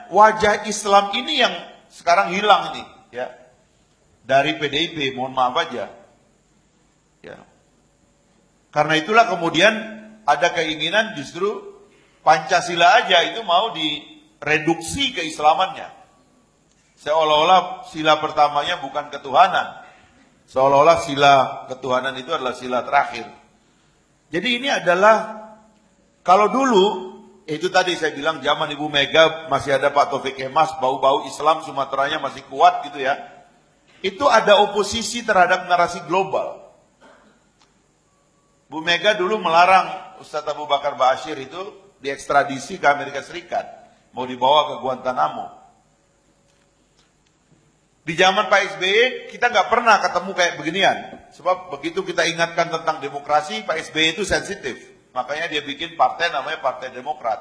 wajah Islam ini yang sekarang hilang ini, ya. Dari PDIP, mohon maaf aja. Ya. Karena itulah kemudian ada keinginan justru Pancasila aja itu mau direduksi keislamannya. Seolah-olah sila pertamanya bukan ketuhanan. Seolah-olah sila ketuhanan itu adalah sila terakhir. Jadi ini adalah, kalau dulu, itu tadi saya bilang zaman Ibu Mega masih ada Pak Taufik Kemas, bau-bau Islam Sumateranya masih kuat gitu ya. Itu ada oposisi terhadap narasi global. Bu Mega dulu melarang Ustadz Abu Bakar Ba'asyir itu diekstradisi ke Amerika Serikat. Mau dibawa ke Guantanamo. Di zaman Pak SBY kita nggak pernah ketemu kayak beginian. Sebab begitu kita ingatkan tentang demokrasi, Pak SBY itu sensitif. Makanya dia bikin partai namanya Partai Demokrat.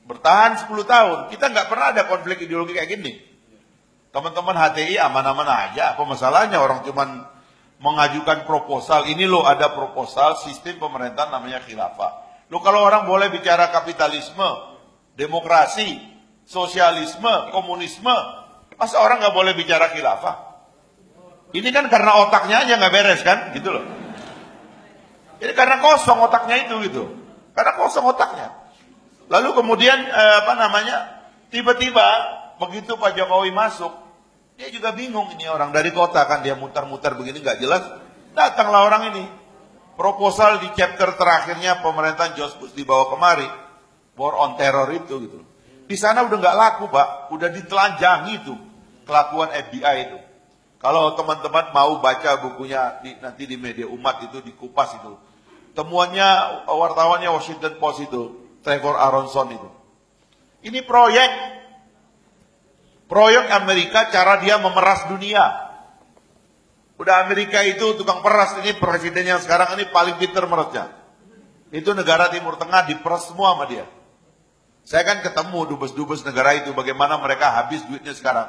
Bertahan 10 tahun. Kita nggak pernah ada konflik ideologi kayak gini. Teman-teman HTI aman-aman aja. Apa masalahnya orang cuman mengajukan proposal. Ini loh ada proposal sistem pemerintahan namanya khilafah. Loh kalau orang boleh bicara kapitalisme, demokrasi, sosialisme, komunisme, masa orang nggak boleh bicara khilafah? Ini kan karena otaknya aja nggak beres kan, gitu loh. Ini karena kosong otaknya itu gitu. Karena kosong otaknya. Lalu kemudian tiba-tiba begitu Pak Jokowi masuk, dia juga bingung ini orang dari kota kan dia muter-muter begini nggak jelas. Datanglah orang ini. Proposal di chapter terakhirnya pemerintahan George Bush dibawa kemari. War on Terror itu gitu. Di sana udah nggak laku Pak, udah ditelanjangi itu kelakuan FBI itu. Kalau teman-teman mau baca bukunya nanti di media umat itu dikupas itu. Temuannya wartawannya Washington Post itu, Trevor Aronson itu. Ini proyek Amerika cara dia memeras dunia. Udah Amerika itu tukang peras, ini presiden yang sekarang ini paling pintar merasnya. Itu negara Timur Tengah diperas semua sama dia. Saya kan ketemu dubes-dubes negara itu bagaimana mereka habis duitnya sekarang.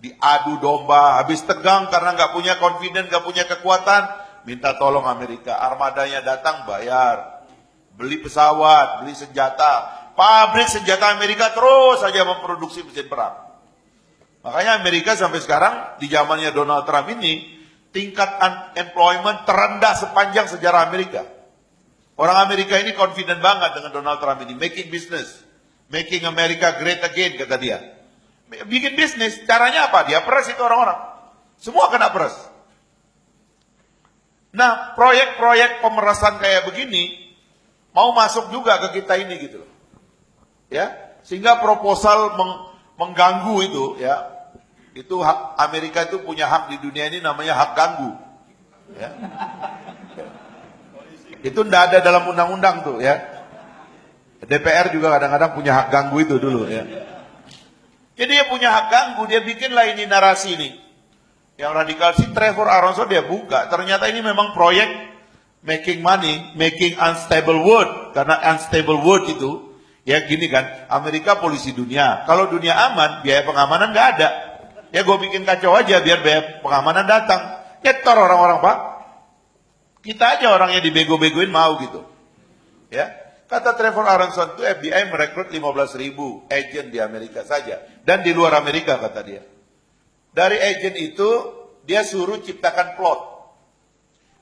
Diadu domba, habis tegang karena nggak punya confidence, nggak punya kekuatan, minta tolong Amerika. Armadanya datang bayar, beli pesawat, beli senjata. Pabrik senjata Amerika terus saja memproduksi mesin perang. Makanya Amerika sampai sekarang di zamannya Donald Trump ini tingkat unemployment terendah sepanjang sejarah Amerika. Orang Amerika ini confident banget dengan Donald Trump ini, making business, making America great again kata dia. Bikin bisnis, caranya apa? Dia peras itu orang-orang. Semua kena peras. Nah, proyek-proyek pemerasan kayak begini mau masuk juga ke kita ini gitu loh. Ya, sehingga proposal mengganggu itu ya. Itu hak Amerika itu punya hak di dunia ini namanya hak ganggu. Ya. Itu ndak ada dalam undang-undang tuh ya. DPR juga kadang-kadang punya hak ganggu itu dulu ya. Jadi dia punya hak ganggu, dia bikinlah ini narasi ini. Yang radikal si Trevor Aronson dia buka. Ternyata ini memang proyek making money, making unstable world. Karena unstable world itu, ya gini kan, Amerika polisi dunia. Kalau dunia aman, biaya pengamanan nggak ada. Ya gue bikin kacau aja biar biaya pengamanan datang. Nyetor orang-orang Pak. Kita aja orangnya dibego-begoin mau gitu. Ya. Kata Trevor Aronson itu FBI merekrut 15.000 agent di Amerika saja. Dan di luar Amerika kata dia. Dari agent itu dia suruh ciptakan plot.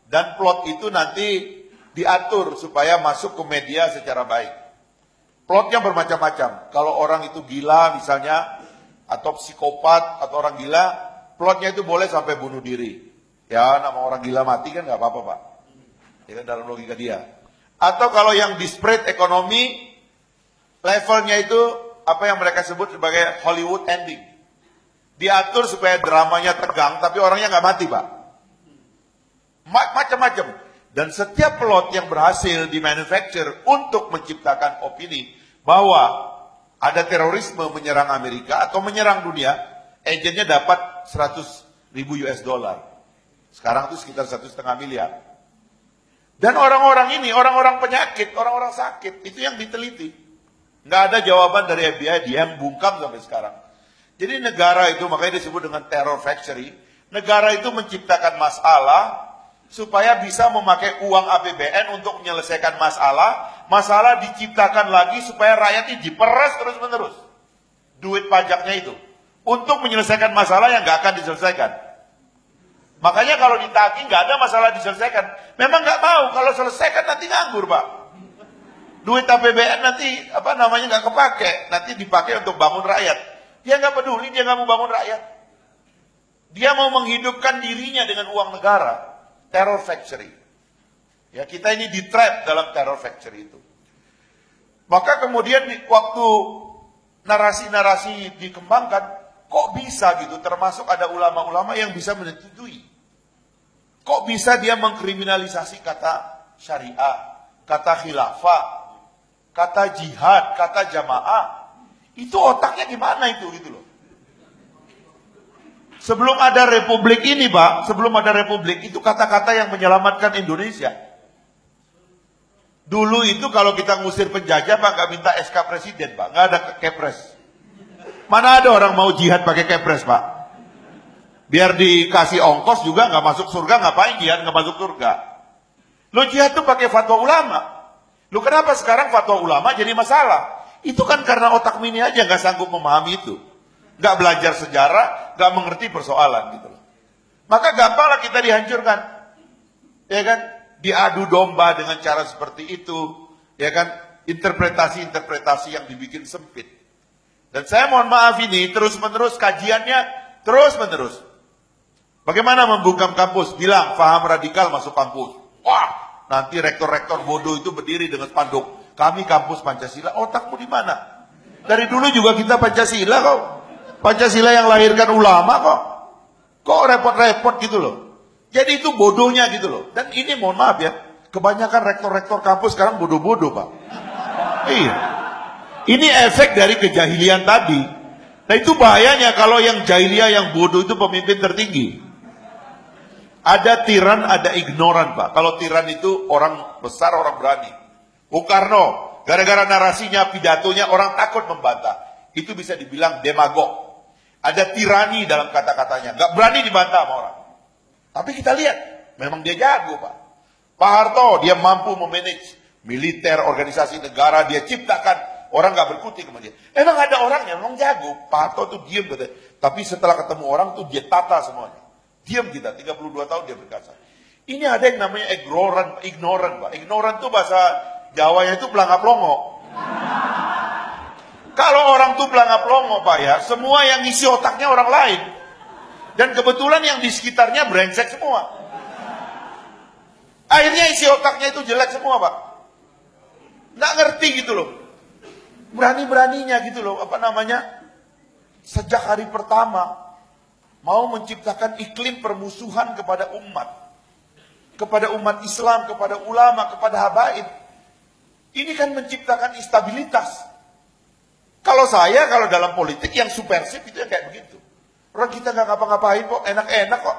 Dan plot itu nanti diatur supaya masuk ke media secara baik. Plotnya bermacam-macam. Kalau orang itu gila misalnya, atau psikopat, atau orang gila, plotnya itu boleh sampai bunuh diri. Ya nama orang gila mati kan gak apa-apa Pak. Ya kan dalam logika dia. Atau kalau yang disparate ekonomi, levelnya itu apa yang mereka sebut sebagai Hollywood ending. Diatur supaya dramanya tegang, tapi orangnya nggak mati Pak. Macam-macam. Dan setiap plot yang berhasil di manufacture untuk menciptakan opini bahwa ada terorisme menyerang Amerika atau menyerang dunia, agennya dapat 100.000 US dollar. Sekarang itu sekitar 1,5 miliar. Dan orang-orang ini, orang-orang penyakit, orang-orang sakit, itu yang diteliti. Nggak ada jawaban dari FBI, dia yang bungkam sampai sekarang. Jadi negara itu, makanya disebut dengan terror factory, negara itu menciptakan masalah, supaya bisa memakai uang APBN untuk menyelesaikan masalah, Masalah diciptakan lagi supaya rakyat ini diperas terus-menerus. Duit pajaknya itu. Untuk menyelesaikan masalah yang nggak akan diselesaikan. Makanya kalau ditagih nggak ada masalah diselesaikan. Memang nggak mau, kalau selesaikan nanti nganggur, Pak. Duit APBN nanti nggak kepake, nanti dipakai untuk bangun rakyat. Dia nggak peduli, dia nggak mau bangun rakyat. Dia mau menghidupkan dirinya dengan uang negara. Terror factory. Ya, kita ini di-trap dalam terror factory itu. Maka kemudian waktu narasi-narasi dikembangkan, kok bisa gitu, termasuk ada ulama-ulama yang bisa menyetujui. Kok bisa dia mengkriminalisasi kata syariah, kata khilafah, kata jihad, kata jamaah. Itu otaknya gimana itu gitu loh. Sebelum ada republik ini, Pak, sebelum ada republik, itu kata-kata yang menyelamatkan Indonesia. Dulu itu kalau kita ngusir penjajah, Pak, nggak minta SK presiden, Pak, nggak ada kepres. Mana ada orang mau jihad pakai kepres, Pak? Biar dikasih ongkos juga nggak masuk surga, ngapain jihad nggak masuk surga? Lo jihad tuh pakai fatwa ulama. Lo kenapa sekarang fatwa ulama jadi masalah? Itu kan karena otak mini aja nggak sanggup memahami itu. Nggak belajar sejarah, nggak mengerti persoalan gitu loh. Maka gampanglah kita dihancurkan. Ya kan? Diadu domba dengan cara seperti itu. Ya kan? Interpretasi-interpretasi yang dibikin sempit. Dan saya mohon maaf ini terus-menerus kajiannya terus-menerus. Bagaimana membungkam kampus? Bilang paham radikal masuk kampus. Wah, nanti rektor-rektor bodoh itu berdiri dengan spanduk. Kami kampus Pancasila. Otakmu di mana? Dari dulu juga kita Pancasila kok. Pancasila yang lahirkan ulama kok. Kok repot-repot gitu loh. Jadi itu bodohnya gitu loh. Dan ini mohon maaf ya, kebanyakan rektor-rektor kampus sekarang bodoh-bodoh, Pak. Iya. Ini efek dari kejahilian tadi. Nah itu bahayanya kalau yang jahiliyah, yang bodoh itu pemimpin tertinggi. Ada tiran, ada ignoran, Pak. Kalau tiran itu orang besar, orang berani. Bung Karno, gara-gara narasinya, pidatonya, orang takut membantah. Itu bisa dibilang demagog. Ada tirani dalam kata-katanya. Gak berani dibantah sama orang. Tapi kita lihat, memang dia jago, Pak. Pak Harto, dia mampu memanage militer, organisasi negara, dia ciptakan. Orang gak berkutik sama dia. Emang ada orang yang memang jago. Pak Harto tuh diem katanya. Tapi setelah ketemu orang tuh dia tata semuanya. Diam kita, 32 tahun dia berkaca. Ini ada yang namanya ignoran, Pak. Ignoran tuh bahasa Jawanya itu pelangap-longo. Kalau orang tuh pelangap-longo, Pak ya, semua yang ngisi otaknya orang lain. Dan kebetulan yang di sekitarnya brengsek semua. Akhirnya isi otaknya itu jelek semua, Pak. Nggak ngerti gitu loh. Berani-beraninya gitu loh, sejak hari pertama mau menciptakan iklim permusuhan kepada umat Islam, kepada ulama, kepada habaib. Ini kan menciptakan instabilitas. Kalau dalam politik yang subversif itu yang kayak begitu. Orang kita nggak ngapa-ngapain kok, enak-enak kok.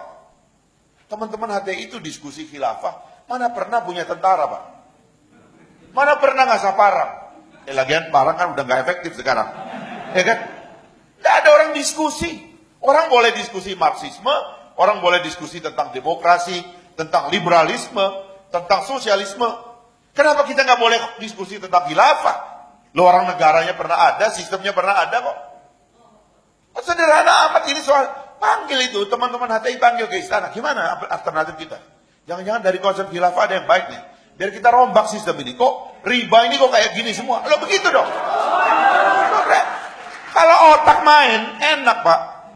Teman-teman HTI itu diskusi khilafah, mana pernah punya tentara, Pak? Mana pernah ngasah parang? Lagian parang kan udah nggak efektif sekarang, ya kan? Nggak ada orang diskusi. Orang boleh diskusi Marxisme, orang boleh diskusi tentang demokrasi, tentang liberalisme, tentang sosialisme. Kenapa kita nggak boleh diskusi tentang khilafah? Lo orang negaranya pernah ada, sistemnya pernah ada kok. Sederhana amat ini soal. Panggil itu teman-teman HTI, panggil ke istana. Gimana alternatif kita? Jangan-jangan dari konsep khilafah ada yang baik nih. Biar kita rombak sistem ini. Kok riba ini kok kayak gini semua? Lo begitu dong. Kalau otak main, enak, Pak.